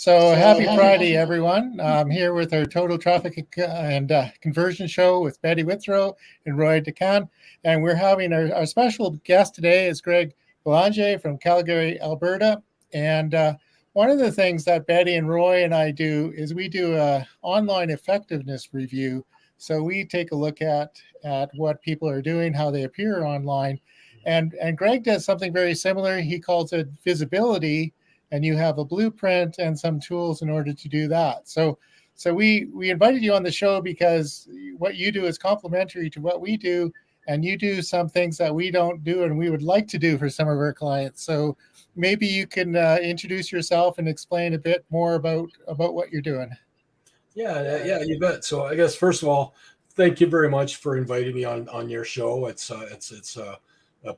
So happy Friday, everyone. I'm here with our Total Traffic and Conversion Show with Betty Withrow and Roy Dickan. And we're having our special guest today is Greg Belanger from Calgary, Alberta. And one of the things that Betty and Roy and I do is we do an online effectiveness review. So we take a look at what people are doing, how they appear online. And Greg does something very similar. He calls it visibility. And you have a blueprint and some tools in order to do that. So we invited you on the show because what you do is complementary to what we do, and you do some things that we don't do and we would like to do for some of our clients. So maybe you can introduce yourself and explain a bit more about what you're doing. Yeah, you bet. So I guess first of all, thank you very much for inviting me on your show. It's a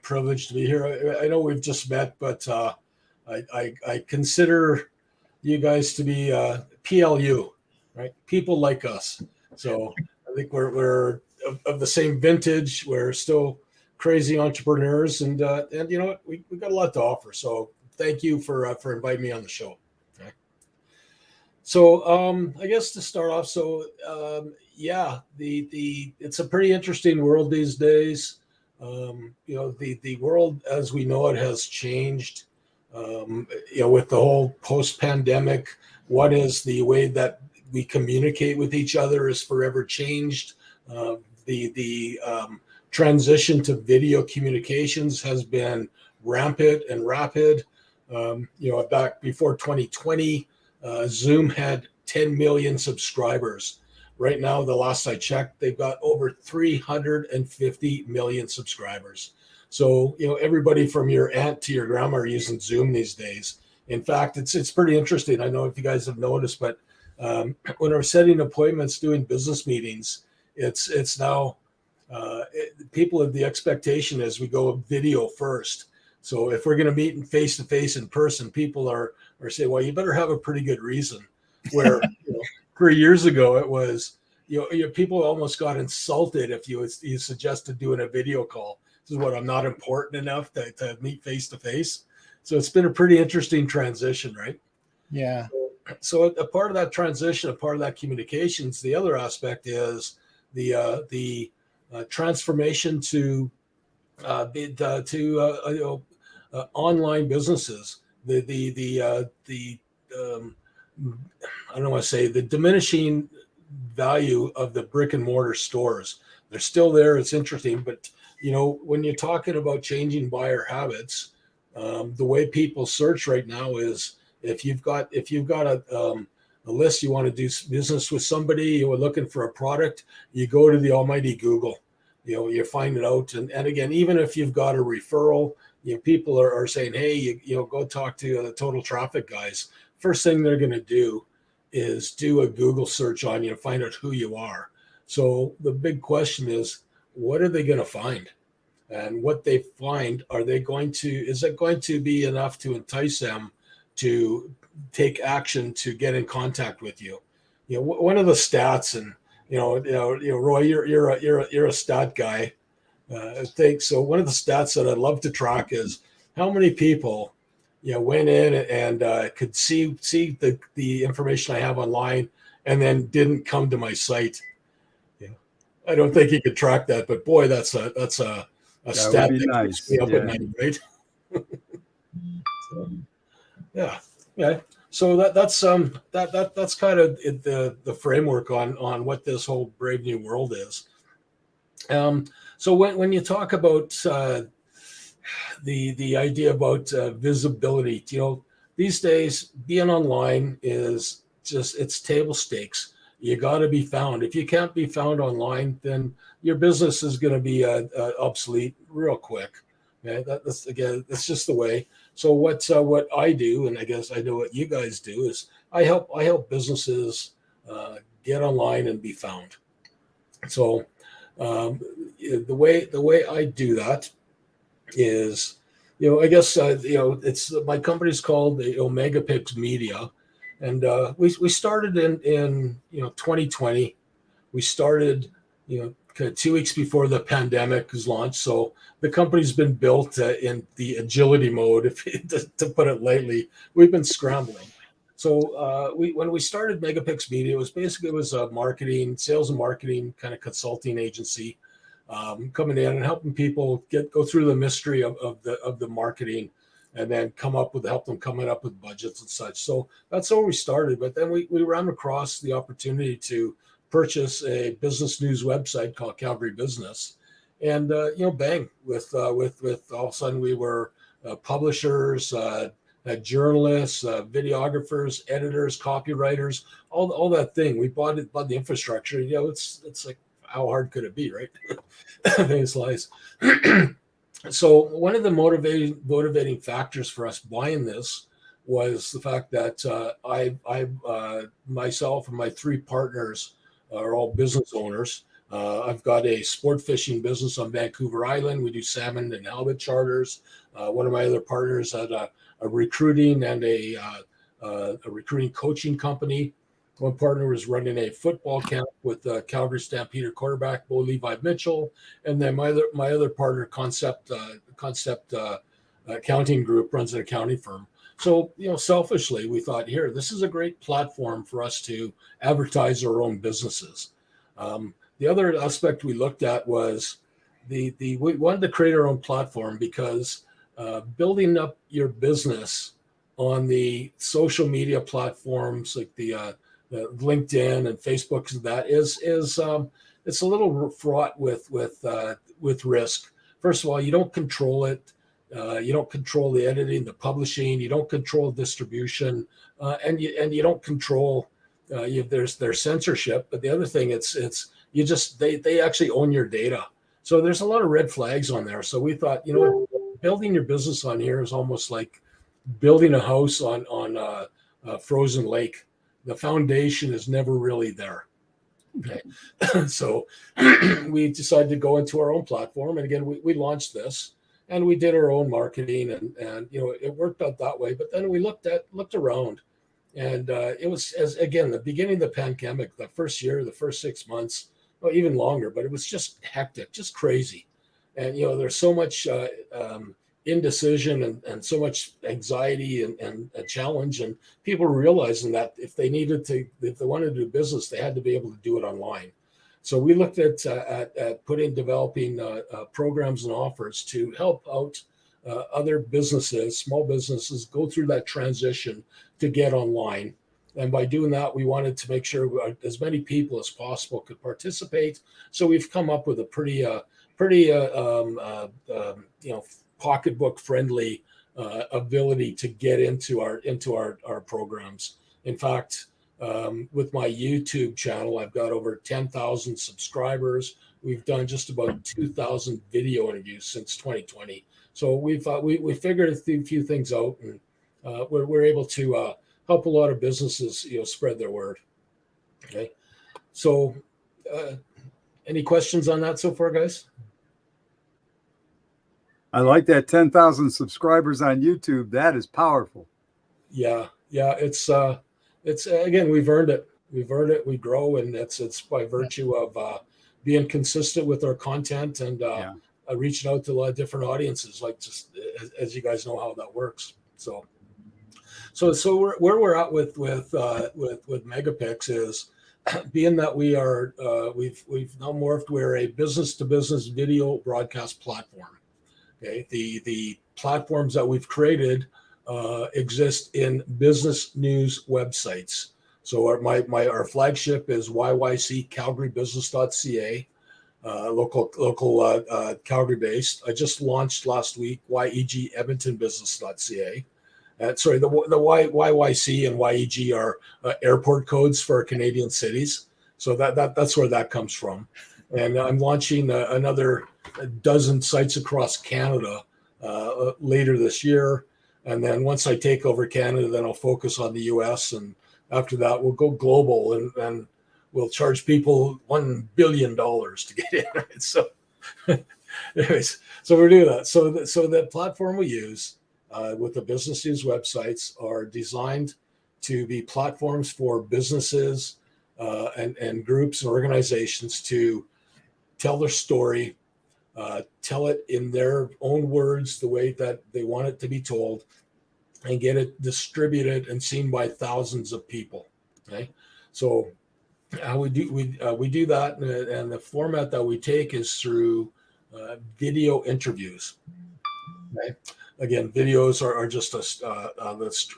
privilege to be here. I know we've just met, but I consider you guys to be PLU, right? People like us. So I think we're of the same vintage. We're still crazy entrepreneurs, and you know what? We got a lot to offer. So thank you for inviting me on the show. Okay. So I guess to start off, it's a pretty interesting world these days. The world as we know it has changed. With the whole post-pandemic, what is the way that we communicate with each other is forever changed. The transition to video communications has been rampant and rapid. Back before 2020, Zoom had 10 million subscribers. Right now, the last I checked, they've got over 350 million subscribers. So, everybody from your aunt to your grandma are using Zoom these days. In fact, it's pretty interesting. I don't know if you guys have noticed, but when we're setting appointments, doing business meetings, it's now people have the expectation as we go video first. So if we're going to meet face to face in person, people are saying, well, you better have a pretty good reason. Where 3 years ago it was, people almost got insulted if you suggested doing a video call. This is what I'm not important enough to meet face to face. So it's been a pretty interesting transition, right? Yeah. So a part of that transition, a part of that communications, the other aspect is the transformation to online businesses. I don't want to say the diminishing value of the brick and mortar stores. They're still there. It's interesting, but when you're talking about changing buyer habits, the way people search right now is if you've got a list, you want to do business with somebody, you're looking for a product, you go to the almighty Google, you find it out. And again, even if you've got a referral, people are saying, hey, go talk to the Total Traffic guys. First thing they're going to do is do a Google search on you to find out who you are. So the big question is, what are they going to find? And what they find, is it going to be enough to entice them to take action to get in contact with you? One of the stats, and Roy, you're a stat guy. I think so. One of the stats that I'd love to track is how many people went in and could see the information I have online and then didn't come to my site. I don't think you could track that, but boy, that's a stat that nice. keeps me up at night, right? Yeah. So that's kind of the framework on what this whole brave new world is. So when you talk about the idea about visibility, these days being online is it's table stakes. You got to be found. If you can't be found online, then your business is going to be obsolete real quick. Okay? That's just the way. So what I do, and I guess I know what you guys do, is I help businesses get online and be found. So the way I do that is, I guess it's my company's called the Omega Pix Media. And we started in 2020. We started 2 weeks before the pandemic was launched. So the company's been built in the agility mode, to put it lightly. We've been scrambling. So when we started Megapix Media, it was a sales and marketing kind of consulting agency, coming in and helping people go through the mystery of the marketing, and then help them coming up with budgets and such. So that's where we started. But then we ran across the opportunity to purchase a business news website called Calgary Business, and bang, with all of a sudden we were publishers, journalists, videographers, editors, copywriters, all that thing. We bought the infrastructure. It's like, how hard could it be, right? Famous lies. So one of the motivating factors for us buying this was the fact that I myself and my three partners are all business owners. I've got a sport fishing business on Vancouver Island. We do salmon and halibut charters. One of my other partners had a recruiting and a recruiting coaching company. One partner was running a football camp with Calgary Stampeder quarterback Bo Levi Mitchell, and then my other partner, Concept Accounting Group, runs an accounting firm. So selfishly, we thought, this is a great platform for us to advertise our own businesses. The other aspect we looked at was we wanted to create our own platform because building up your business on the social media platforms like the LinkedIn and Facebook, and that is it's a little fraught with risk. First of all, you don't control it. You don't control the editing, the publishing. You don't control distribution, and you don't control. There's censorship. But the other thing, they actually own your data. So there's a lot of red flags on there. So we thought, building your business on here is almost like building a house on a frozen lake. The foundation is never really there. Okay. So we decided to go into our own platform. And again, we launched this and we did our own marketing and it worked out that way. But then we looked around, and it was, the beginning of the pandemic, the first year, the first 6 months, or even longer, but it was just hectic, just crazy. And, there's so much indecision and so much anxiety and a challenge, and people realizing that if they wanted to do business, they had to be able to do it online. So we looked at developing programs and offers to help out other businesses, small businesses, go through that transition to get online. And by doing that, we wanted to make sure as many people as possible could participate. So we've come up with a pretty pocketbook friendly ability to get into our programs. In fact, with my YouTube channel, I've got over 10,000 subscribers. We've done just about 2,000 video interviews since 2020. So we figured a few things out, and we're able to help a lot of businesses, spread their word. Okay. So any questions on that so far, guys? I like that 10,000 subscribers on YouTube. That is powerful. Yeah. It's again, we've earned it. We grow, and it's by virtue of being consistent with our content and reaching out to a lot of different audiences, like just as you guys know how that works. So where we're at with Megapix is being that we've now morphed. We're a business to business video broadcast platform. Okay, the platforms that we've created exist in business news websites. So our flagship is yyccalgarybusiness.ca, local Calgary based. I just launched last week yegedmontonbusiness.ca. Sorry, the YYC and YEG are airport codes for Canadian cities. So that's where that comes from. And I'm launching another dozen sites across Canada later this year. And then once I take over Canada, then I'll focus on the US. And after that, we'll go global and we'll charge people $1 billion to get in. Right? So anyways, so we're doing that. So the platform we use with the business news websites are designed to be platforms for businesses and groups and organizations to tell their story, tell it in their own words, the way that they want it to be told, and get it distributed and seen by thousands of people. Okay, so we do that, and the format that we take is through video interviews. Okay, again, videos are just the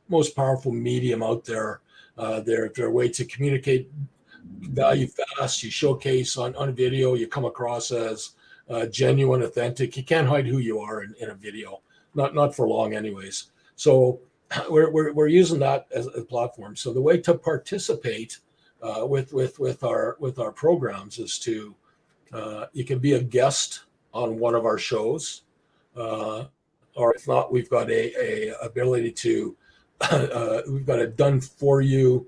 most powerful medium out there. They're a way to communicate value fast. You showcase on video, you come across as genuine, authentic. You can't hide who you are in a video, not for long, anyways. So we're using that as a platform. So the way to participate with our programs is to you can be a guest on one of our shows, or if not, we've got a ability to we've got a done for you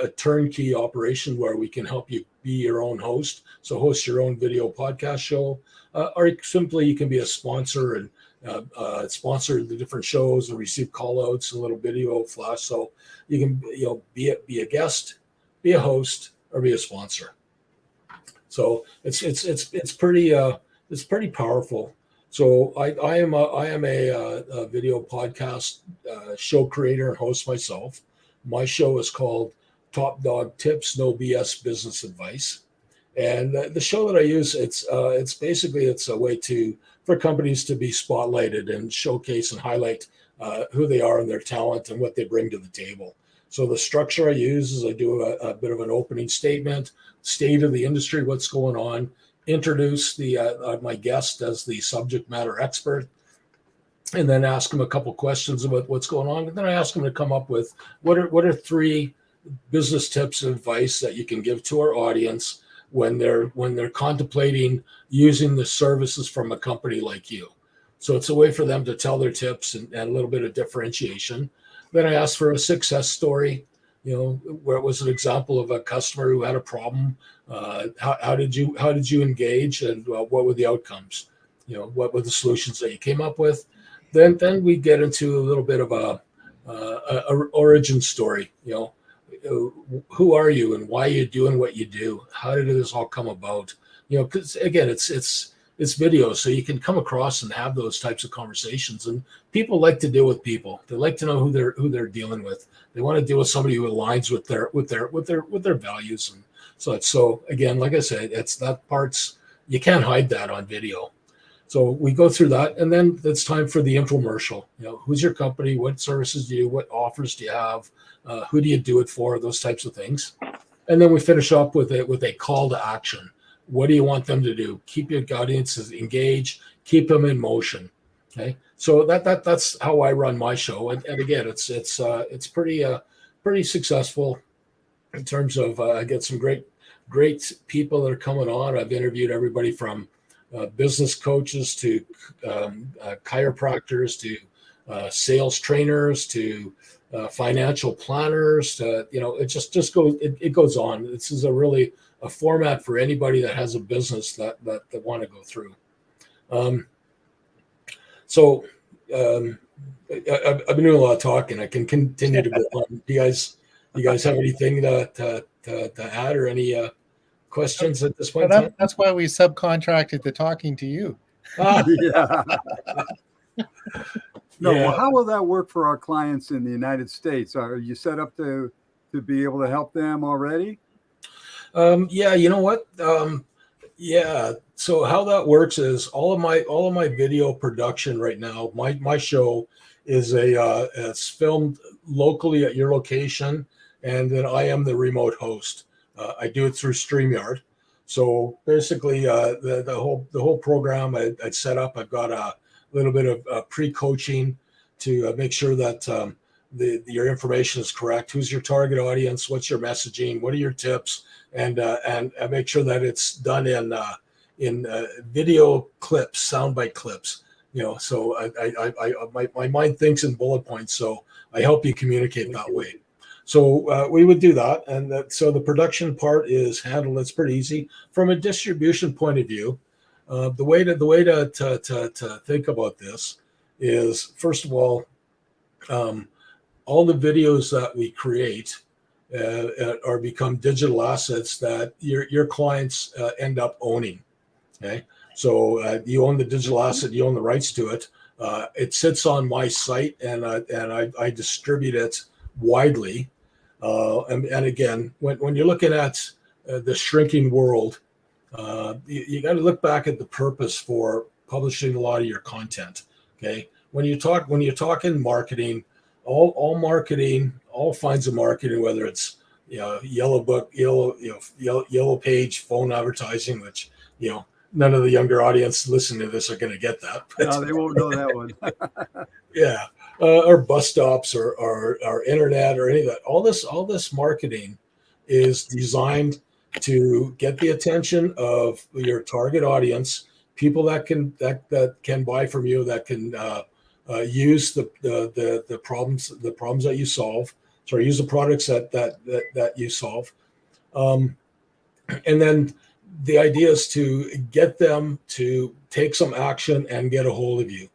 a turnkey operation where we can help you be your own host. So host your own video podcast show, or simply you can be a sponsor and sponsor the different shows and receive call outs and a little video flash. So you can be a guest, be a host, or be a sponsor. So it's pretty powerful. So I am a video podcast show creator and host myself. My show is called Top Dog Tips, No BS Business Advice. And the show that I use, it's basically a way for companies to be spotlighted and showcase and highlight who they are and their talent and what they bring to the table. So the structure I use is I do a bit of an opening statement, state of the industry, what's going on, introduce my guest as the subject matter expert, and then ask them a couple questions about what's going on. And then I ask them to come up with what are 3 business tips and advice that you can give to our audience when they're contemplating using the services from a company like you. So it's a way for them to tell their tips and a little bit of differentiation. Then I ask for a success story, where it was an example of a customer who had a problem. How did you engage, and what were the outcomes? What were the solutions that you came up with? Then we get into a little bit of a origin story. Who are you and why are you doing what you do? How did this all come about? Because again, it's video, so you can come across and have those types of conversations. And people like to deal with people. They like to know who they're dealing with. They want to deal with somebody who aligns with their values. And so again, like I said, you can't hide that on video. So we go through that, and then it's time for the infomercial. Who's your company? What services do you do? What offers do you have? Who do you do it for? Those types of things. And then we finish up with a call to action. What do you want them to do? Keep your audiences engaged. Keep them in motion. Okay. So that's how I run my show. And again, it's pretty successful in terms of I get some great people that are coming on. I've interviewed everybody from business coaches to chiropractors to sales trainers to financial planners to it goes on. This is a format for anybody that has a business that want to go through. I've been doing a lot of talking. I can continue to go on. Do you guys have anything to add or any questions at this point? That's why we subcontracted the talking to you. Yeah. No, Yeah. well, how will that work for our clients in the United States? Are you set up to be able to help them already? Yeah, you know what? Yeah. So how that works is all of my video production right now. My show is it's filmed locally at your location, and then I am the remote host. I do it through StreamYard. So basically, the whole program I'd set up. I've got a little bit of pre-coaching to make sure that your information is correct. Who's your target audience? What's your messaging? What are your tips? And make sure that it's done in video clips, soundbite clips. So my mind thinks in bullet points. So I help you communicate that way. So we would do that, and so the production part is handled. It's pretty easy from a distribution point of view. The way to think about this is, first of all the videos that we create are become digital assets that your clients end up owning. Okay, so you own the digital asset, you own the rights to it. It sits on my site, and I distribute it widely. And again, when you're looking at the shrinking world, you got to look back at the purpose for publishing a lot of your content. Okay, when you're talking marketing, all marketing, all kinds of marketing, whether it's yellow book, yellow page, phone advertising, which none of the younger audience listening to this are going to get that. But, no, they won't know that one. yeah, or bus stops, or internet, or any of that. All this marketing is designed to get the attention of your target audience, people that can buy from you, that can use the problems that you solve. Sorry, use the products that you solve, and then the idea is to get them to take some action and get a hold of you,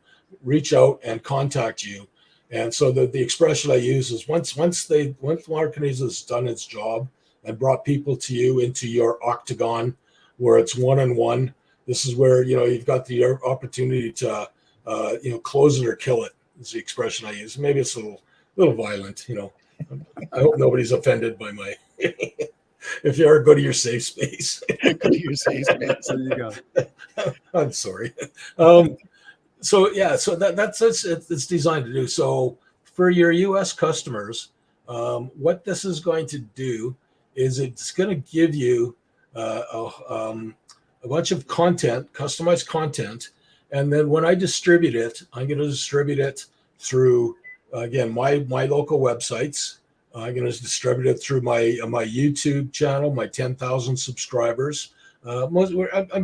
reach out and contact you. And so the expression I use is once marketing has done its job and brought people to you into your octagon, where it's one-on-one. This is where you've got the opportunity to close it or kill it. Is the expression I use. Maybe it's a little violent. I hope nobody's offended by my. If you are, go to your safe space. Go to your safe space. There you go. I'm sorry. So that's it's designed to do. So for your U.S. customers, what this is going to do is it's going to give you a bunch of content, customized content, and then when I distribute it, I'm going to distribute it through again my local websites. I'm going to distribute it through my YouTube channel, my 10,000 subscribers. I'm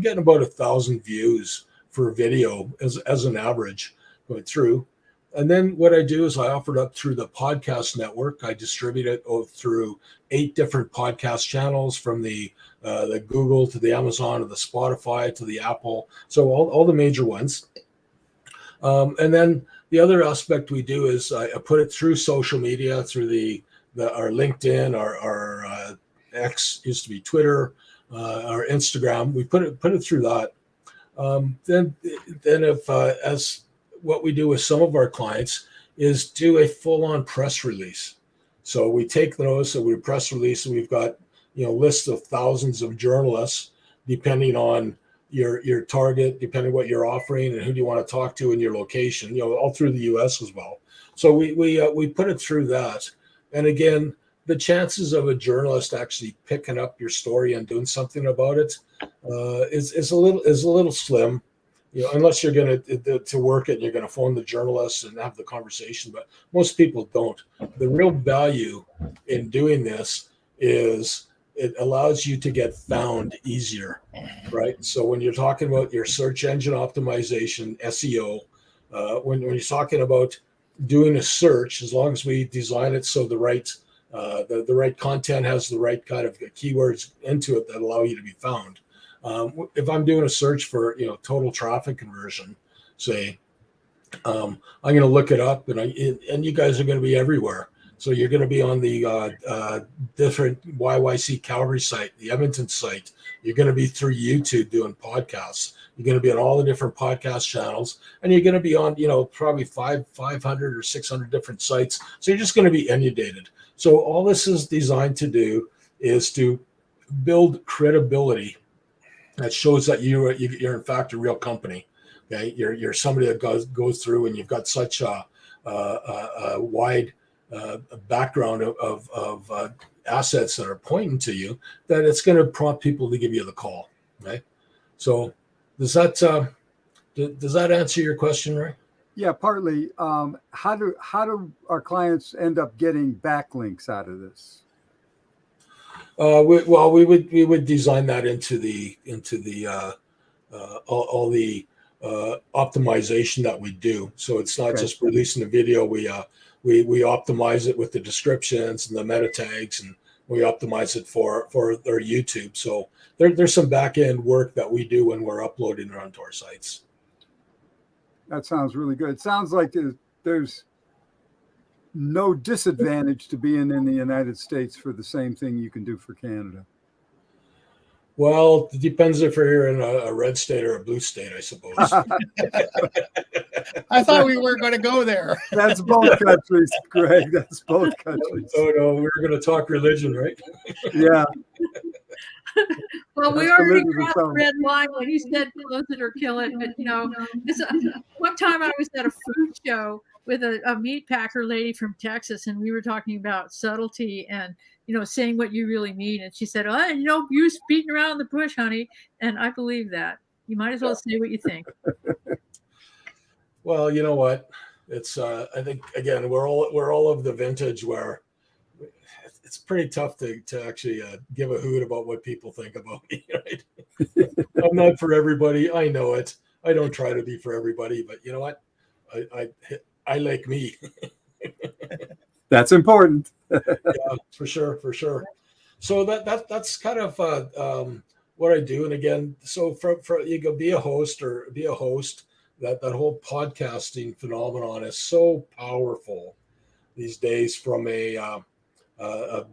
getting about 1,000 views for video as an average going through. And then what I do is I offer it up through the podcast network. I distribute it through 8 different podcast channels, from the Google to the Amazon to the Spotify to the Apple. So all the major ones. And then the other aspect we do is I put it through social media, through our LinkedIn, our X used to be Twitter, our Instagram. We put it through that. Then if as what we do with some of our clients is do a full-on press release. So we take those, so we press release, and we've got lists of thousands of journalists, depending on your target, depending what you're offering and who do you want to talk to in your location, all through the U.S. as well. So we put it through that. And again, the chances of a journalist actually picking up your story and doing something about it is a little slim, unless you're going to work it and you're going to phone the journalist and have the conversation. But most people don't. The real value in doing this is it allows you to get found easier, right? So when you're talking about your search engine optimization, SEO, when you're talking about doing a search, as long as we design it so the right content has the right kind of keywords into it that allow you to be found. If I'm doing a search for total traffic conversion, say, I'm going to look it up, and you guys are going to be everywhere. So you're going to be on the different YYC Calgary site, the Edmonton site. You're going to be through YouTube doing podcasts. You're going to be on all the different podcast channels, and you're going to be on, probably 500 or 600 different sites. So you're just going to be inundated. So all this is designed to do is to build credibility that shows that you're in fact a real company. Okay, you're somebody that goes through, and you've got such a wide background of assets that are pointing to you that it's going to prompt people to give you the call. Right. So does that answer your question, Ray? Yeah, partly. How do our clients end up getting backlinks out of this? We would design that into the all the optimization that we do. So it's not just releasing a video. We optimize it with the descriptions and the meta tags, and we optimize it for their YouTube. So there's some back end work that we do when we're uploading it onto our sites. That sounds really good. It sounds like there's no disadvantage to being in the United States for the same thing you can do for Canada. Well, it depends if you're in a red state or a blue state, I suppose. I thought we weren't going to go there. That's both countries, Greg. That's both countries. Oh no, we're going to talk religion, right? Yeah. Well, we That's the already religious crossed the atonement. red line when you said close it or kill it. But, one time I was at a food show with a meat packer lady from Texas, and we were talking about subtlety and, saying what you really mean. And she said, oh, you're beating around the bush, honey. And I believe that. You might as well say what you think. Well, you know what? It's I think again we're all of the vintage where it's pretty tough to actually give a hoot about what people think about me. Right? I'm not for everybody. I know it. I don't try to be for everybody, but you know what? I like me. That's important. Yeah, for sure. So that's kind of what I do. And again, so for you go be a host. That whole podcasting phenomenon is so powerful these days from a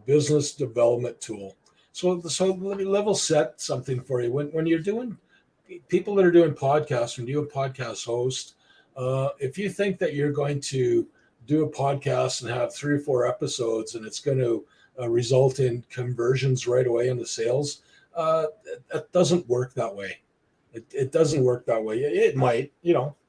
business development tool. So let me level set something for you. When you're doing people that are doing podcasts, when you're a podcast host, if you think that you're going to do a podcast and have 3 or 4 episodes and it's going to result in conversions right away into sales, it doesn't work that way. It doesn't work that way. It might,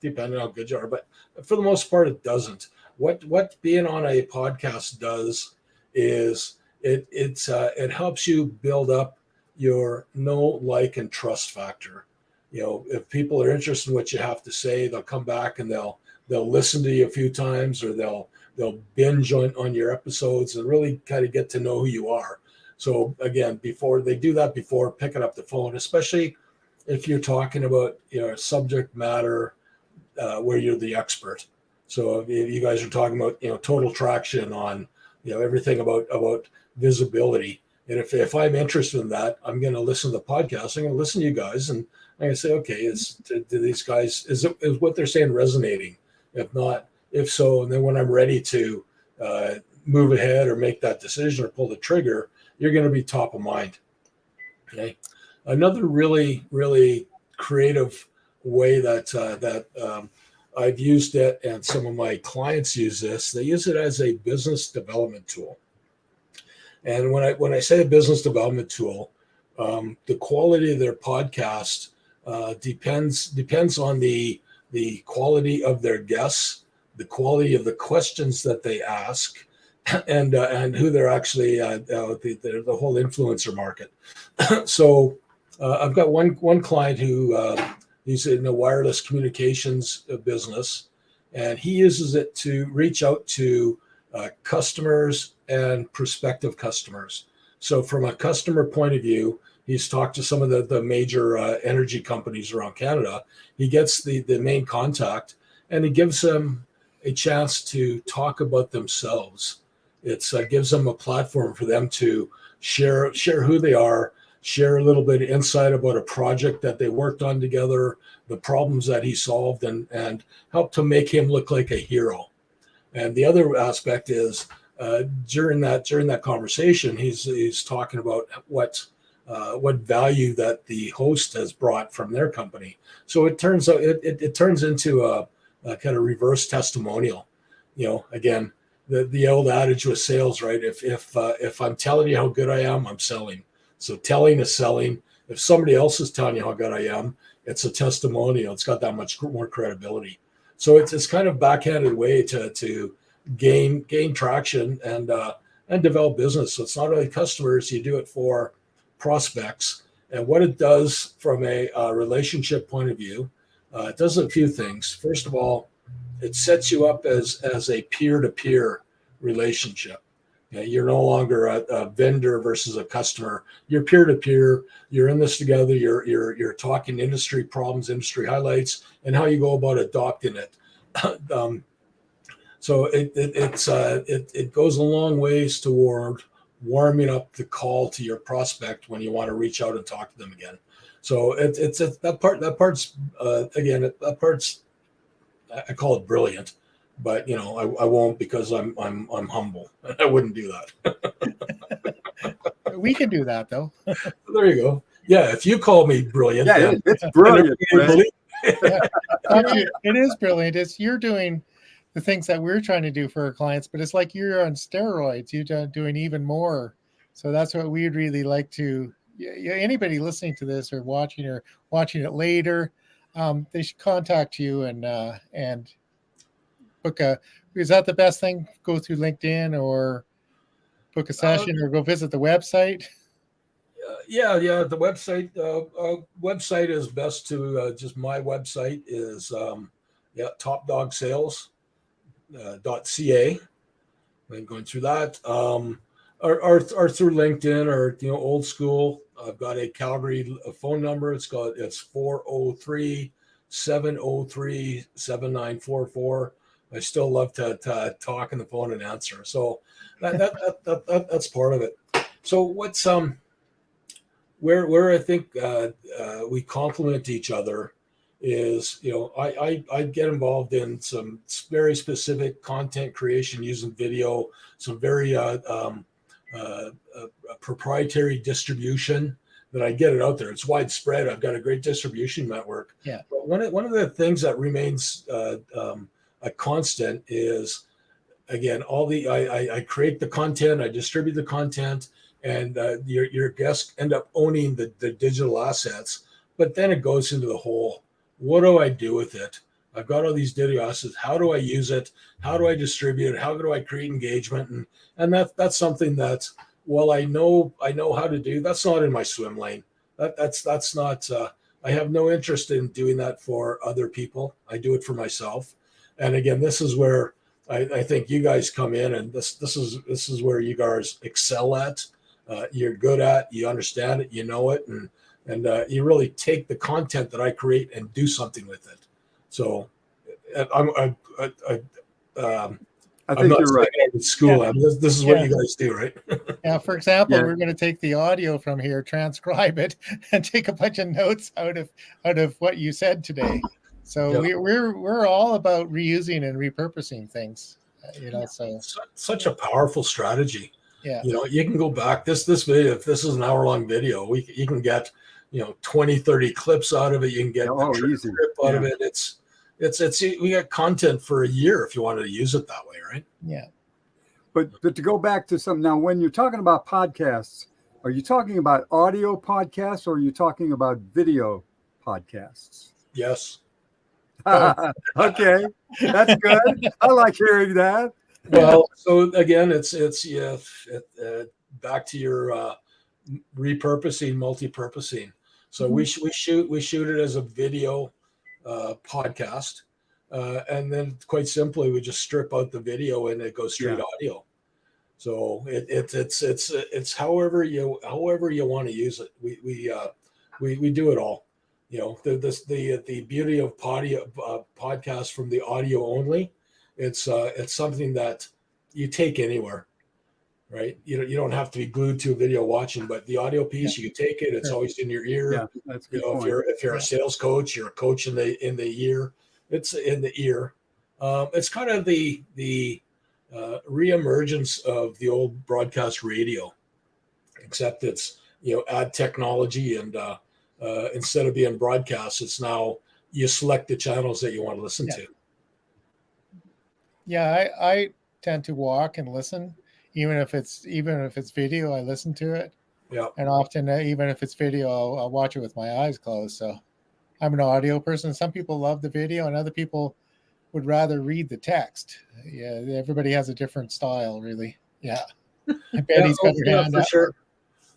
depending on how good you are, but for the most part, it doesn't. What being on a podcast does is it helps you build up your know, like, and trust factor. If people are interested in what you have to say, they'll come back and they'll listen to you a few times, or they'll binge on your episodes and really kind of get to know who you are. So again, before they do that, before picking up the phone, especially if you're talking about subject matter where you're the expert. So if you guys are talking about total traction on everything about visibility, and if I'm interested in that, I'm going to listen to the podcast. I'm going to listen to you guys, and I'm going to say, okay, do these guys is what they're saying resonating? If not, if so, and then when I'm ready to move ahead or make that decision or pull the trigger, you're going to be top of mind. Okay. Another really, really creative way that I've used it, and some of my clients use this. They use it as a business development tool. And when I say a business development tool, the quality of their podcast depends on the quality of their guests, the quality of the questions that they ask, and who they're actually the whole influencer market. So I've got one client who he's in the wireless communications business, and he uses it to reach out to customers and prospective customers. So from a customer point of view, he's talked to some of the major energy companies around Canada. He gets the main contact, and he gives them a chance to talk about themselves. It gives them a platform for them to share who they are, share a little bit of insight about a project that they worked on together, the problems that he solved, and help to make him look like a hero. And the other aspect is during that conversation, he's talking about what value that the host has brought from their company. So it turns out it turns into a kind of reverse testimonial. Again, the old adage with sales, right? If I'm telling you how good I am, I'm selling. So telling is selling. If somebody else is telling you how good I am, it's a testimonial. It's got that much more credibility. So it's kind of backhanded way to gain traction and develop business. So it's not only customers, you do it for prospects. And what it does from a relationship point of view, it does a few things. First of all, it sets you up as a peer-to-peer relationship. You're no longer a vendor versus a customer. You're peer-to-peer. You're in this together. You're talking industry problems, industry highlights, and how you go about adopting it. So it goes a long ways toward warming up the call to your prospect when you want to reach out and talk to them again. So that part's I call it brilliant, but I won't, because I'm humble. I wouldn't do that. We can do that though. There you go. Yeah, if you call me brilliant, Yeah, then it's brilliant. everybody Greg. believe- Actually, it is brilliant. It's you're doing the things that we're trying to do for our clients, but it's like you're on steroids. You're doing even more. So that's what we'd really like to. Anybody listening to this or watching it later, they should contact you and book a. Is that the best thing? Go through LinkedIn or book a session or go visit the website. yeah. The website is best to just my website is topdogsales.ca. And going through that, or through LinkedIn or old school. I've got a Calgary phone number. It's 403-703-7944. I still love to talk on the phone and answer. So that's part of it. So what's where I think we complement each other is I get involved in some very specific content creation using video, some very proprietary distribution that I get it out there. It's widespread. I've got a great distribution network. Yeah. But one of the things that remains a constant is, again, I create the content, I distribute the content, and your guests end up owning the digital assets. But then it goes into the whole, what do I do with it? I've got all these digital assets. How do I use it? How do I distribute it? How do I create engagement? And that's something that, while I know how to do, that's not in my swim lane. That's not. I have no interest in doing that for other people. I do it for myself. And again, this is where I think you guys come in, and this is where you guys excel at. You're good at. You understand it. You know it, and you really take the content that I create and do something with it. So I'm think you're right. At school. Yeah. This is what you guys do, right? Yeah. For example, Yeah. we're going to take the audio from here, transcribe it, and take a bunch of notes out of what you said today. So we're all about reusing and repurposing things. So Such a powerful strategy. Yeah. You can go back. This video, if this is an hour-long video, you can get 20, 30 clips out of it. You can get easy out of it. It's we got content for a year if you wanted to use it that way, right? Yeah. But to go back to some now, when you're talking about podcasts, are you talking about audio podcasts or are you talking about video podcasts? Yes. Okay, that's good. I like hearing that. Well, so again, it's back to your repurposing, multi-purposing. So we shoot it as a video podcast, and then quite simply we just strip out the video and it goes straight audio. So it's however you want to use it. We do it all. The beauty of podcasts from the audio only. It's something that you take anywhere, right? You don't have to be glued to a video watching, but the audio piece, you can take it. It's always in your ear. Yeah, that's a good point. If you're a sales coach, you're a coach in the ear. It's in the ear. It's kind of the reemergence of the old broadcast radio, except it's add technology and instead of being broadcast, it's now you select the channels that you want to listen to. Yeah, I tend to walk and listen, even if it's video. I listen to it. Yeah. And often, even if it's video, I'll watch it with my eyes closed. So I'm an audio person. Some people love the video, and other people would rather read the text. Yeah, everybody has a different style, really. Yeah. Betty's got her hand for up. sure.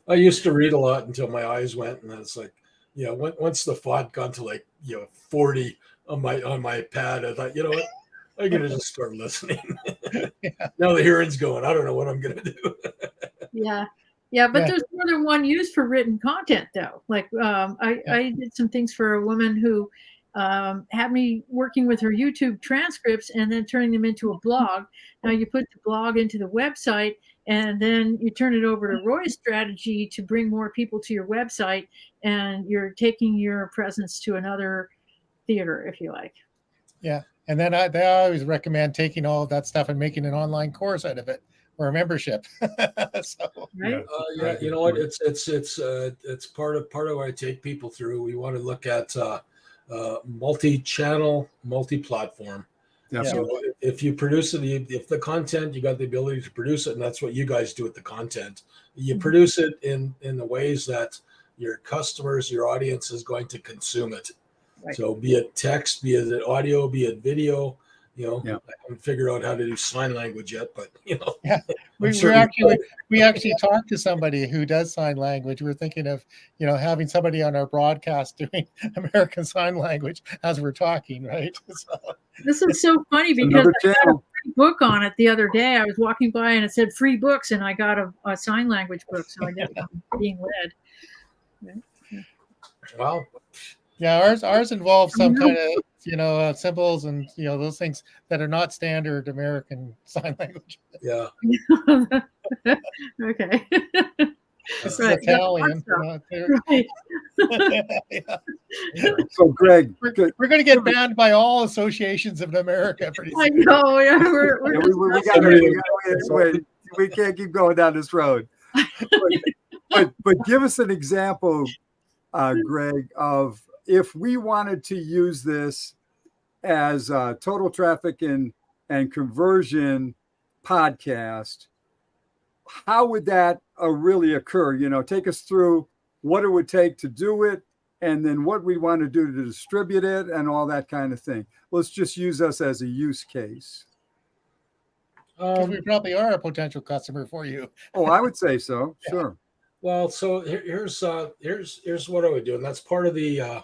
I used to read a lot until my eyes went, and it's like, once the font got to 40 on my pad, I thought, what? I'm gonna just start listening. Now the hearing's going. I don't know what I'm gonna do. But there's more than one use for written content, though. Like I did some things for a woman who had me working with her YouTube transcripts and then turning them into a blog. Now you put the blog into the website, and then you turn it over to Roy's strategy to bring more people to your website, and you're taking your presence to another theater, if you like. Yeah. And then they always recommend taking all of that stuff and making an online course out of it, or a membership. So Right? Yeah, you know what? It's part of what I take people through. We want to look at multi-channel, multi-platform. Yeah. So if you produce it, if the content, you got the ability to produce it, and that's what you guys do with the content. You produce it in the ways that your customers, your audience is going to consume it. Right. So be it text, be it audio, be it video. Yeah. I haven't figured out how to do sign language yet, but yeah, we actually talked to somebody who does sign language. We're thinking of having somebody on our broadcast doing American Sign Language as we're talking, right? So, This is so funny because Another I got a channel. free book on it the other day. I was walking by and it said free books, and I got a sign language book, so I guess I'm being led. Right? well, yeah, ours involves some kind of symbols and those things that are not standard American Sign Language. yeah. Okay. It's Right. Italian. Right. Yeah. So, Greg, We're going to get banned by all associations of America pretty I soon. know. Yeah, we're yeah, just we can't keep going down this road. But give us an example, Greg, of if we wanted to use this as a total traffic and conversion podcast, how would that really occur? Take us through what it would take to do it, and then what we want to do to distribute it and all that kind of thing. Let's just use us as a use case. Because we probably are a potential customer for you. Oh, I would say so. Sure. Well, so here's what I would do, and that's part of the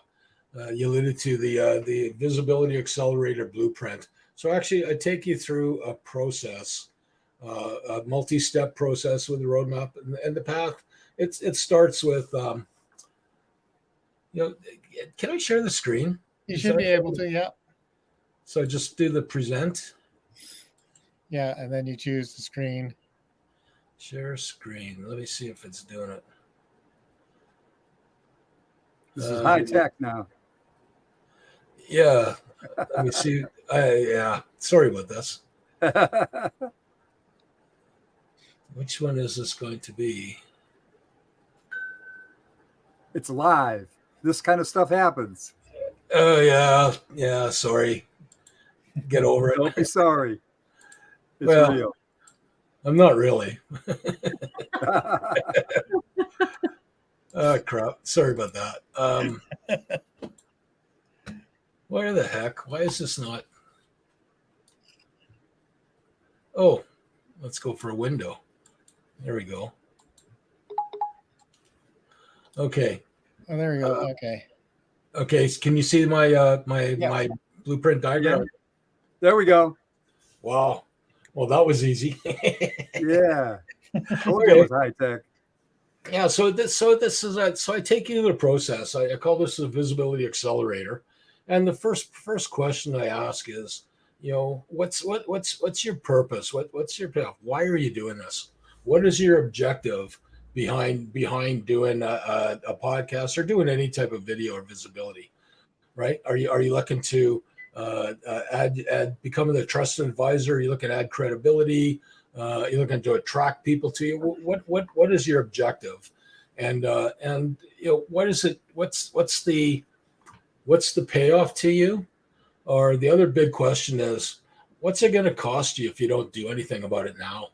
you alluded to the visibility accelerator blueprint. So actually, I take you through a process, a multi-step process with the roadmap and the path. It starts with can I share the screen? You should be able to, yeah. So just do the present. Yeah, and then you choose the screen. Share screen. Let me see if it's doing it. This is high tech now. Yeah. Let me see. Yeah. Sorry about this. Which one is this going to be? It's live. This kind of stuff happens. Oh, yeah. Sorry. Get over it. Don't be sorry. It's Well, real. I'm not really. Oh, crap. Sorry about that. Where the heck? Why is this not? Oh, let's go for a window. There we go. Okay. Oh, there we go. Okay. Okay. Can you see my my blueprint diagram? Yeah. There we go. Wow. Well, that was easy. Yeah. Oh, it was high tech. Yeah. So I take you through the process. I call this a visibility accelerator, and the first question I ask is, what's your purpose? What's your path? Why are you doing this? What is your objective behind doing a podcast or doing any type of video or visibility? Right? Are you looking to add becoming the trusted advisor? Are you looking to add credibility? You're looking to attract people to you. What is your objective? And what is it? What's the payoff to you? Or the other big question is, what's it going to cost you if you don't do anything about it now?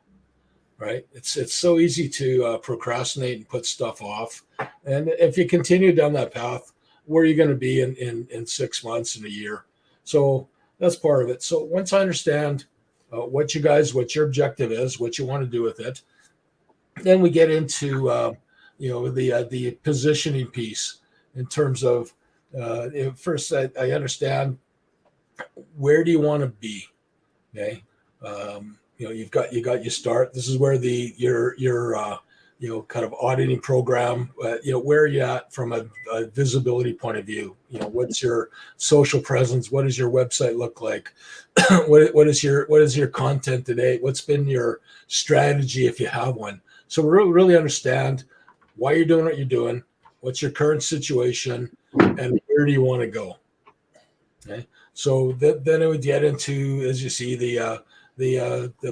Right? It's so easy to procrastinate and put stuff off. And if you continue down that path, where are you going to be in 6 months and a year? So that's part of it. So once I understand what your objective is, what you want to do with it, then we get into the positioning piece in terms of first I understand where do you want to be. Okay. You've got your start. This is where your kind of auditing program, where are you at from a visibility point of view? What's your social presence? What does your website look like? what is your content today? What's been your strategy if you have one? So we really understand why you're doing what you're doing, what's your current situation, and where do you want to go? Okay. So then it would get into, as you see, the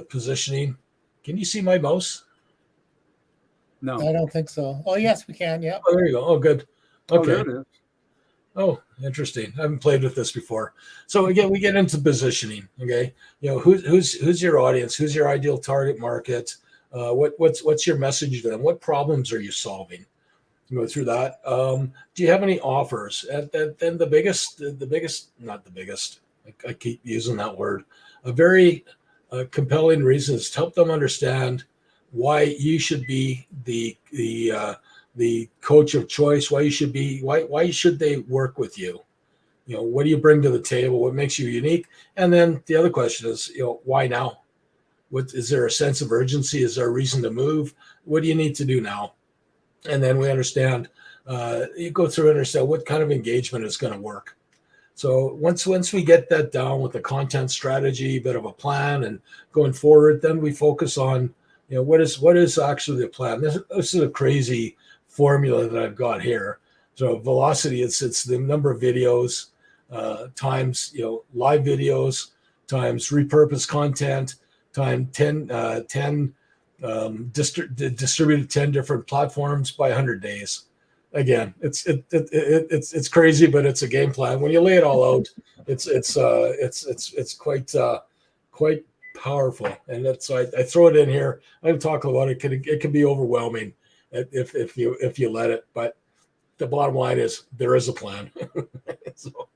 positioning Can you see my mouse? No. I don't think so. Oh, yes, we can. Yeah. Oh, there you go. Oh, good. Oh, Okay. there it is. Oh, interesting. I haven't played with this before. So again, we get into positioning. Okay, who's your audience? Who's your ideal target market? What's your message to them? What problems are you solving? Go through that. Do you have any offers? And then the biggest, not the biggest. I keep using that word. A very compelling reason is to help them understand why you should be the coach of choice. Why should they work with you? What do you bring to the table? What makes you unique? And then the other question is, why now? What is there a sense of urgency? Is there a reason to move? What do you need to do now? And then we understand. You go through and understand what kind of engagement is going to work. So once we get that down with the content strategy, a bit of a plan, and going forward, then we focus on what is actually the plan. This is a crazy formula that I've got here. So velocity, it's the number of videos times live videos times repurposed content times 10 distributed 10 different platforms by 100 days. Again, it's crazy, but it's a game plan. When you lay it all out, it's quite powerful. And that's I throw it in here. I talk about it. It can be overwhelming if you let it. But the bottom line is there is a plan. So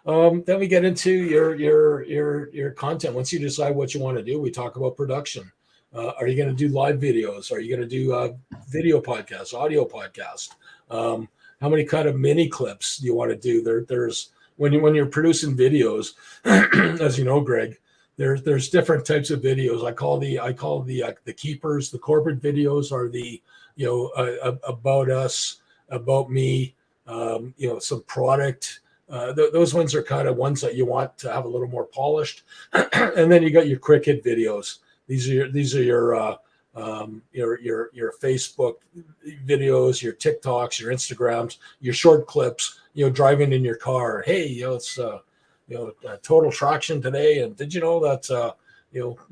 then we get into your content. Once you decide what you want to do, we talk about production. Are you going to do live videos? Are you going to do video podcasts, audio podcast? How many kind of mini clips do you want to do? There's when you're producing videos, as you know, Greg, there's different types of videos. I call the keepers. The corporate videos are the about us, about me, some product. Those ones are kind of ones that you want to have a little more polished. And then you got your quick hit videos. These are your Facebook videos, your TikToks, your Instagrams, your short clips. Driving in your car. Hey, it's total traction today. And did you know that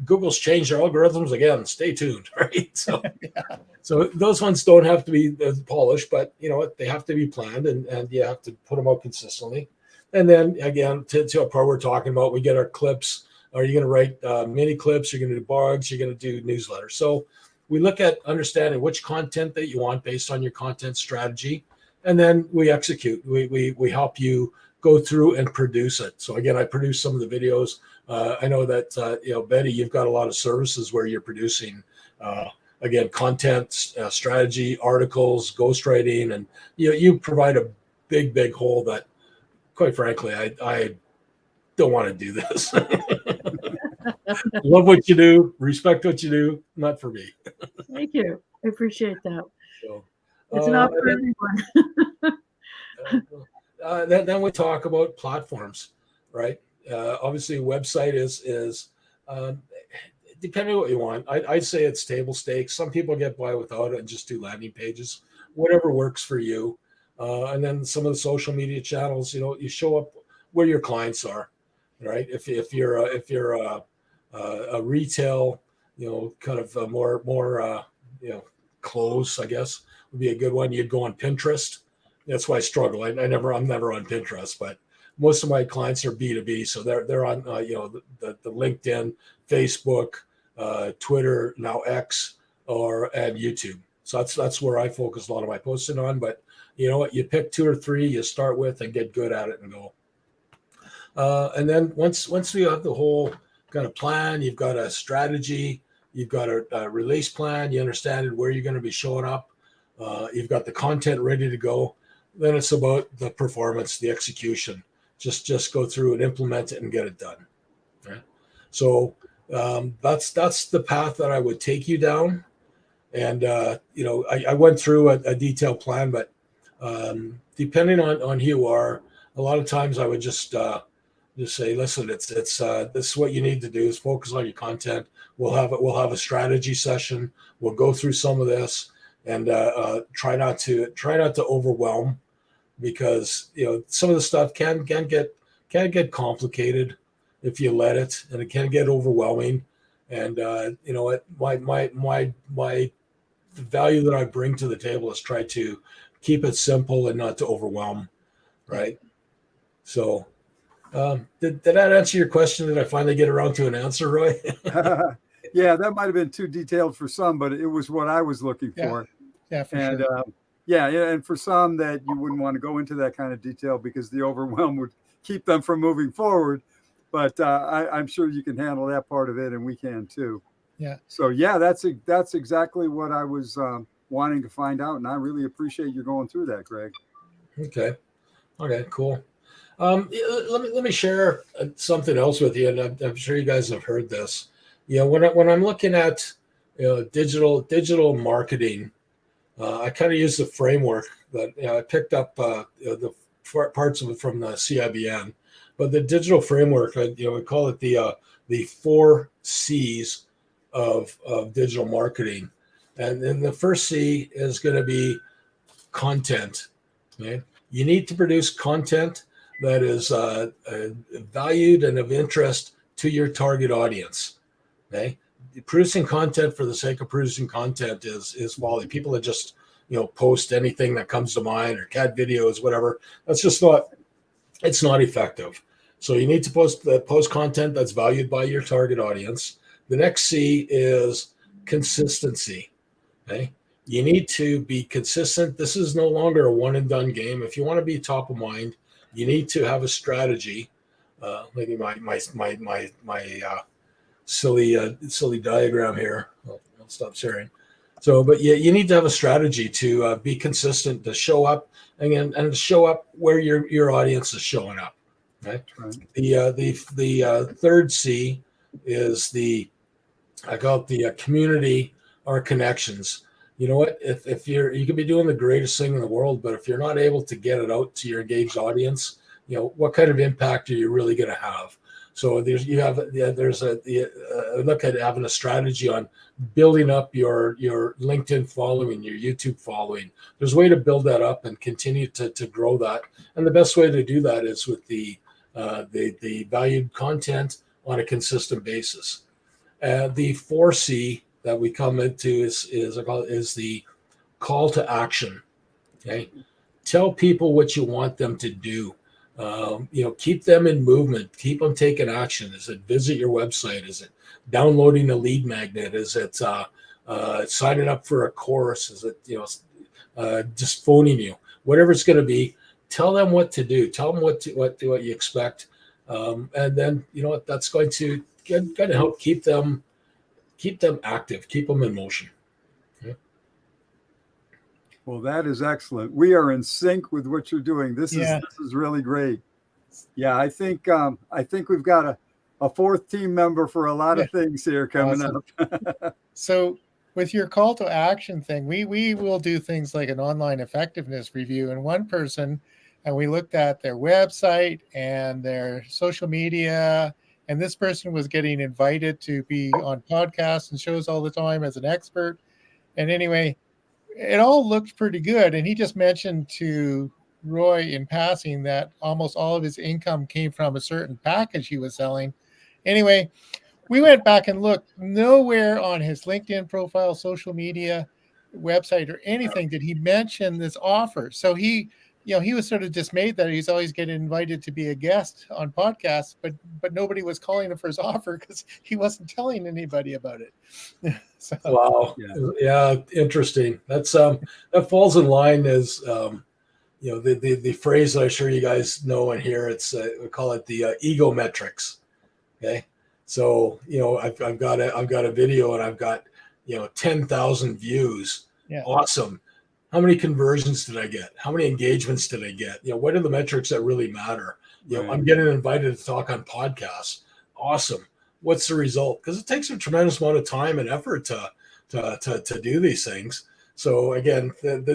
Google's changed their algorithms again? Stay tuned, right? So, Yeah. so those ones don't have to be polished, but they have to be planned, and you have to put them out consistently. And then again, to a part we're talking about, we get our clips. Are you going to write mini clips? You're going to do blogs. You're going to do newsletters. So we look at understanding which content that you want based on your content strategy, and then we execute. We help you go through and produce it. So again, I produce some of the videos. I know that Betty, you've got a lot of services where you're producing again content strategy, articles, ghostwriting, and you provide a big hole that, quite frankly, I don't want to do this. Love what you do, respect what you do, not for me. Thank you. I appreciate that. So, It's not for everyone. then we talk about platforms, right? Obviously, website is depending on what you want. I'd say it's table stakes. Some people get by without it and just do landing pages. Whatever works for you. And then some of the social media channels, you show up where your clients are, right? If you're a retail, kind of a more clothes, I guess would be a good one. You'd go on Pinterest. That's why I struggle. I'm never on Pinterest, but most of my clients are B2B, so they're on the LinkedIn, Facebook, Twitter, now X, and YouTube. So that's where I focus a lot of my posting on. But you know what? You pick 2 or 3 you start with and get good at it and go. And then once we have the whole kind of plan, you've got a strategy, you've got a release plan, you understand where you're going to be showing up, you've got the content ready to go. Then it's about the performance, the execution. Just go through and implement it and get it done. Okay? So that's the path that I would take you down. And I went through a detailed plan, but depending on who you are, a lot of times I would just say, listen, it's this is what you need to do is focus on your content. We'll have a strategy session. We'll go through some of this and try not to overwhelm, because some of the stuff can get complicated if you let it, and it can get overwhelming. And you know what, my the value that I bring to the table is try to keep it simple and not to overwhelm, right? So, did that answer your question? Did I finally get around to an answer, Roy? Yeah, that might have been too detailed for some, but it was what I was looking for. Yeah, for And sure. yeah, and for some that you wouldn't want to go into that kind of detail because the overwhelm would keep them from moving forward. But I'm sure you can handle that part of it, and we can too. Yeah. So yeah, that's exactly what I was wanting to find out, and I really appreciate you going through that, Greg. Okay, cool. Let me share something else with you, and I'm sure you guys have heard this. You know, when I'm looking at digital marketing, I kind of use the framework that I picked up the parts of it from the CIBN, but the digital framework, we call it the 4 C's of digital marketing, and then the first C is going to be content. Okay, you need to produce content that is valued and of interest to your target audience. Okay, producing content for the sake of producing content is folly. People that just post anything that comes to mind, or cat videos, whatever. That's just not. It's not effective. So you need to post content that's valued by your target audience. The next C is consistency. Okay, you need to be consistent. This is no longer a one and done game. If you want to be top of mind, you need to have a strategy. Maybe my silly diagram here. I'll stop sharing. So, but you need to have a strategy to be consistent, to show up and to show up where your audience is showing up. Right. The third C is I call it the community or connections. You know what? If you could be doing the greatest thing in the world, but if you're not able to get it out to your engaged audience, what kind of impact are you really going to have? So there's a look at having a strategy on building up your LinkedIn following, your YouTube following. There's a way to build that up and continue to grow that. And the best way to do that is with the valued content on a consistent basis. The 4C that we come into is the call to action. Okay, tell people what you want them to do. Keep them in movement. Keep them taking action. Is it visit your website? Is it downloading a lead magnet? Is it signing up for a course? Is it just phoning you? Whatever it's going to be, tell them what to do. Tell them what you expect, and then that's going to help keep them active, keep them in motion. Okay. Well, that is excellent. We are in sync with what you're doing. This is really great. Yeah, I think we've got a fourth team member for a lot of things here coming up. So with your call to action thing, we will do things like an online effectiveness review, and one person, and we looked at their website and their social media, and this person was getting invited to be on podcasts and shows all the time as an expert. And anyway, it all looked pretty good. And he just mentioned to Roy in passing that almost all of his income came from a certain package he was selling. Anyway, we went back and looked. Nowhere on his LinkedIn profile, social media, website, or anything did he mention this offer. So he was sort of dismayed that he's always getting invited to be a guest on podcasts, but nobody was calling him for his offer because he wasn't telling anybody about it. So, wow. Yeah. Interesting. That's that falls in line as the phrase that I'm sure you guys know and hear. It's we call it the ego metrics. Okay. So, I've got a video and I've got 10,000 views. Yeah. Awesome. How many conversions did I get? How many engagements did I get? What are the metrics that really matter? Right. I'm getting invited to talk on podcasts. Awesome. What's the result? Because it takes a tremendous amount of time and effort to do these things. So again,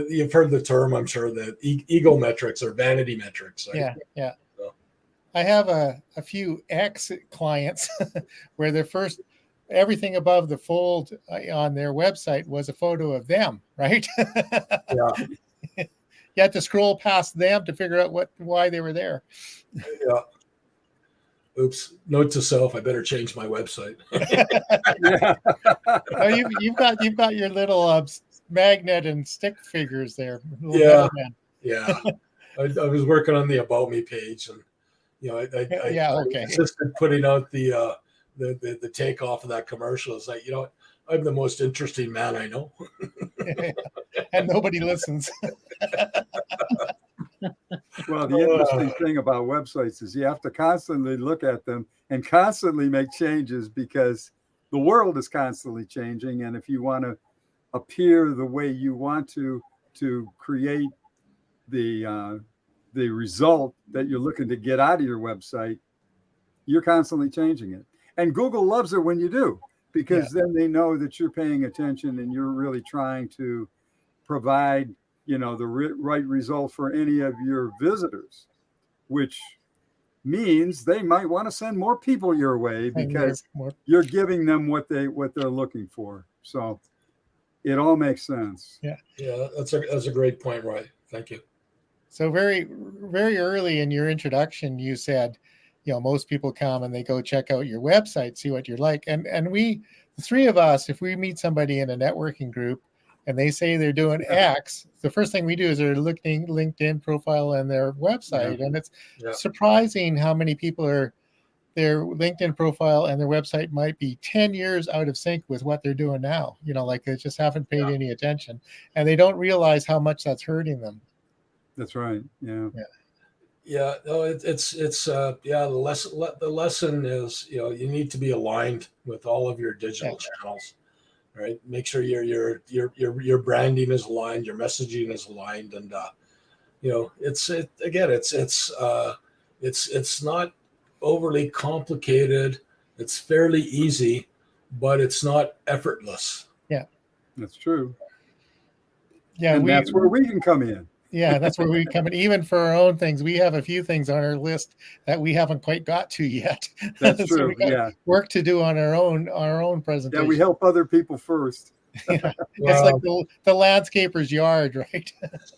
you've heard the term, I'm sure, that ego metrics or vanity metrics. Right? Yeah. So. I have a few ex clients where their first everything above the fold on their website was a photo of them, right? Yeah. You had to scroll past them to figure out why they were there. Yeah. oops, note to self, I better change my website. Yeah. No, you've got your little magnet and stick figures there. Little Yeah. man. Yeah. I was working on the About Me page, and Yeah, okay. I insisted putting out the takeoff of that commercial. It's like, I'm the most interesting man I know. And nobody listens. Well, the interesting thing about websites is you have to constantly look at them and constantly make changes, because the world is constantly changing. And if you want to appear the way you want to create the result that you're looking to get out of your website, you're constantly changing it. And Google loves it when you do, because then they know that you're paying attention and you're really trying to provide, the right result for any of your visitors, which means they might want to send more people your way, because you're giving them what they're looking for. So it all makes sense. Yeah, that's a great point, Roy. Thank you. So very, very early in your introduction, you said, most people come and they go check out your website, see what you're like. And we, the three of us, if we meet somebody in a networking group and they say they're doing X, the first thing we do is they're looking LinkedIn profile and their website. And it's surprising how many people their LinkedIn profile and their website might be 10 years out of sync with what they're doing now. Like they just haven't paid any attention, and they don't realize how much that's hurting them. That's right. Yeah. Yeah. No, the lesson is, you need to be aligned with all of your digital channels, right? Make sure your branding is aligned, your messaging is aligned. And, it's not overly complicated. It's fairly easy, but it's not effortless. Yeah, that's true. Yeah. And that's where we can come in. Yeah, that's where we come in. Even for our own things, we have a few things on our list that we haven't quite got to yet. That's true. We got work to do on our own presentation. Yeah, we help other people first. Yeah. It's like the landscaper's yard, right?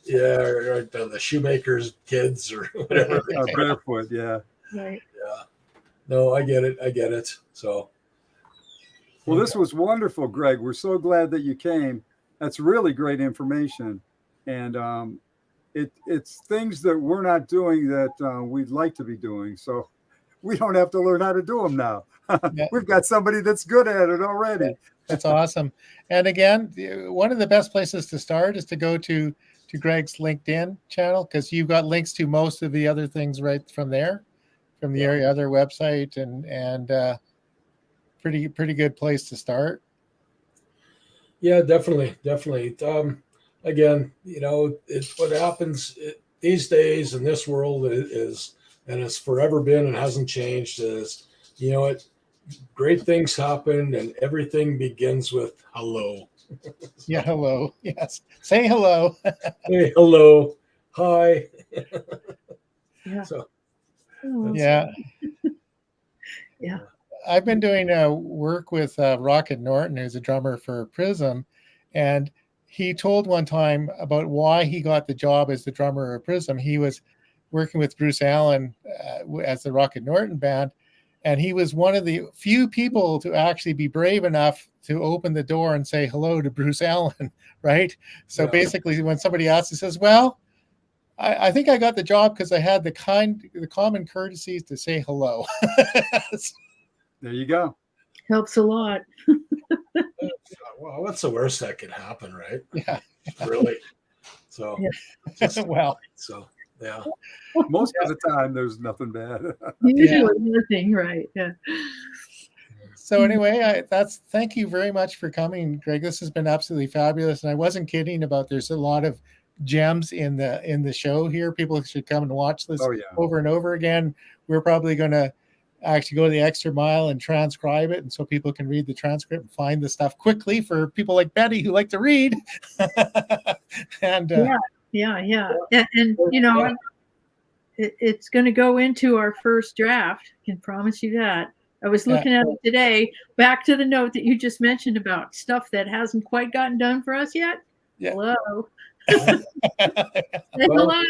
Yeah, or the shoemaker's kids or whatever. Barefoot, yeah. Right. Yeah. No, I get it. So. Well, this was wonderful, Greg. We're so glad that you came. That's really great information. And it's things that we're not doing that we'd like to be doing. So we don't have to learn how to do them now. We've got somebody that's good at it already. That's awesome. And again, one of the best places to start is to go to Greg's LinkedIn channel, because you've got links to most of the other things right from there, from the other website, and pretty good place to start. Yeah, definitely. Again, it's what happens these days in this world is, and it's forever been and hasn't changed, is, great things happen and everything begins with hello. Yeah, hello. Yes. Say hello. Hey, hello. Hi. Yeah. So, yeah. Yeah. I've been doing work with Rocket Norton, who's a drummer for Prism, and he told one time about why he got the job as the drummer of Prism. He was working with Bruce Allen as the Rocket Norton band, and he was one of the few people to actually be brave enough to open the door and say hello to Bruce Allen, right? So basically, when somebody asks, he says, well, I think I got the job because I had the common courtesies to say hello. There you go. Helps a lot. Well, what's the worst that could happen, right? Yeah. Really. So, so yeah. Most of the time, there's nothing bad. Usually nothing, right? Yeah. So anyway, thank you very much for coming, Greg. This has been absolutely fabulous, and I wasn't kidding about there's a lot of gems in the show here. People should come and watch this over and over again. We're probably going to actually go the extra mile and transcribe it, and so people can read the transcript and find the stuff quickly for people like Betty who like to read. And yeah. And it's going to go into our first draft. I can promise you that. I was looking at it today, back to the note that you just mentioned about stuff that hasn't quite gotten done for us yet. Yeah. Hello. Hello.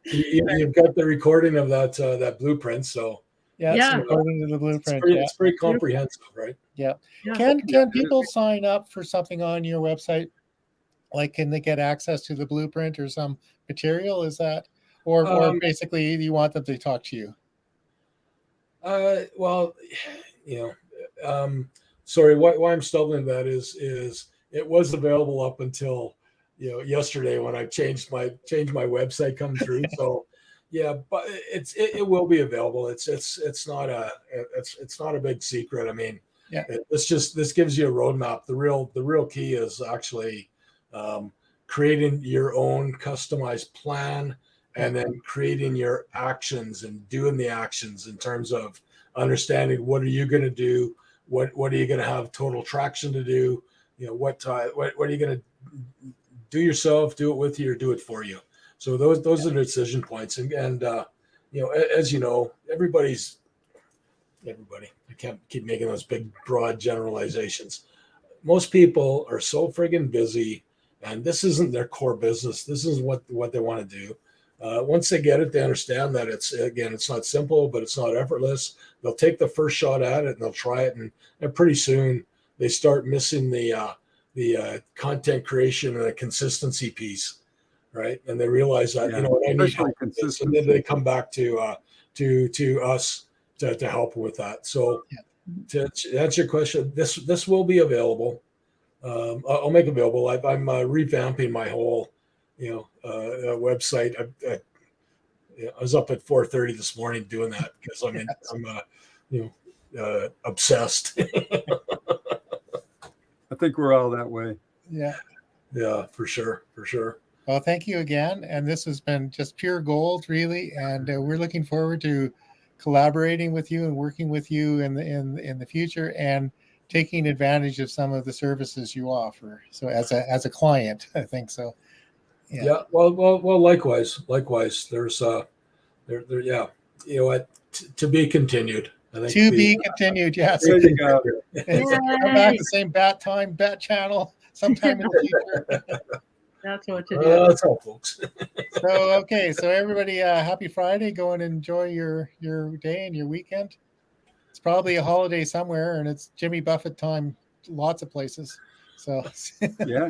You've got the recording of that blueprint, so Yeah, Yeah. according to the blueprint. It's pretty comprehensive, right? Yeah. Yeah. Can people sign up for something on your website? Like, can they get access to the blueprint or some material? Is that, or basically you want them to talk to you? Well, sorry, why I'm stumbling that is it was available up until yesterday when I changed my website come through. So yeah, but it will be available. It's not a big secret. I mean, yeah, this gives you a roadmap. The real key is actually creating your own customized plan, and then creating your actions and doing the actions in terms of understanding what are you going to do, what are you going to have total traction to do, what are you going to do yourself, do it with you, or do it for you. So those are the decision points, and as you know, everybody. I can't keep making those big broad generalizations. Most people are so friggin' busy, and this isn't their core business. This is what they want to do. Once they get it, they understand that it's not simple, but it's not effortless. They'll take the first shot at it and they'll try it, and pretty soon they start missing the content creation and the consistency piece, right? And they realize that I need help with this, and then they come back to us to help with that. So to answer your question, this will be available. I'll make available. I'm revamping my whole website. I was up at 4:30 this morning doing that because I'm obsessed. I think we're all that way. Yeah, for sure. Well, thank you again, and this has been just pure gold, really, and we're looking forward to collaborating with you and working with you in the future, and taking advantage of some of the services you offer. So as a client, I think so. Yeah. Well. Likewise. There's yeah. To be continued. I think to be continued. Yes. There you go. Come back the same bat time, bat channel sometime in the future. That's what to do. That's all, folks. So everybody, happy Friday. Go and enjoy your day and your weekend. It's probably a holiday somewhere, and it's Jimmy Buffett time, lots of places. So yeah.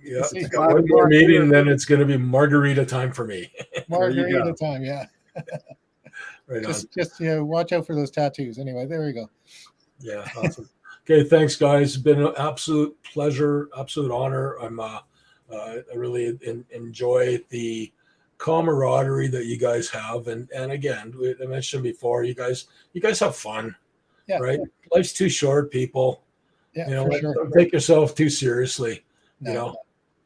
Yeah, one more meeting, and then it's going to be margarita time for me. Margarita time, yeah. Right on. Just watch out for those tattoos. Anyway, there we go. Yeah, awesome. Okay, thanks, guys. It's been an absolute pleasure, absolute honor. I really enjoy the camaraderie that you guys have, and again, I mentioned before, you guys have fun, right? Life's too short, people. Yeah, don't take yourself too seriously. No.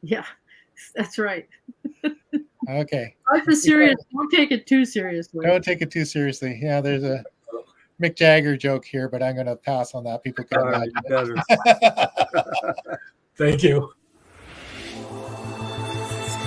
Yeah, that's right. Okay. Life is serious. Don't take it too seriously. Don't take it too seriously. Yeah, there's a Mick Jagger joke here, but I'm going to pass on that. People can imagine it. Thank you.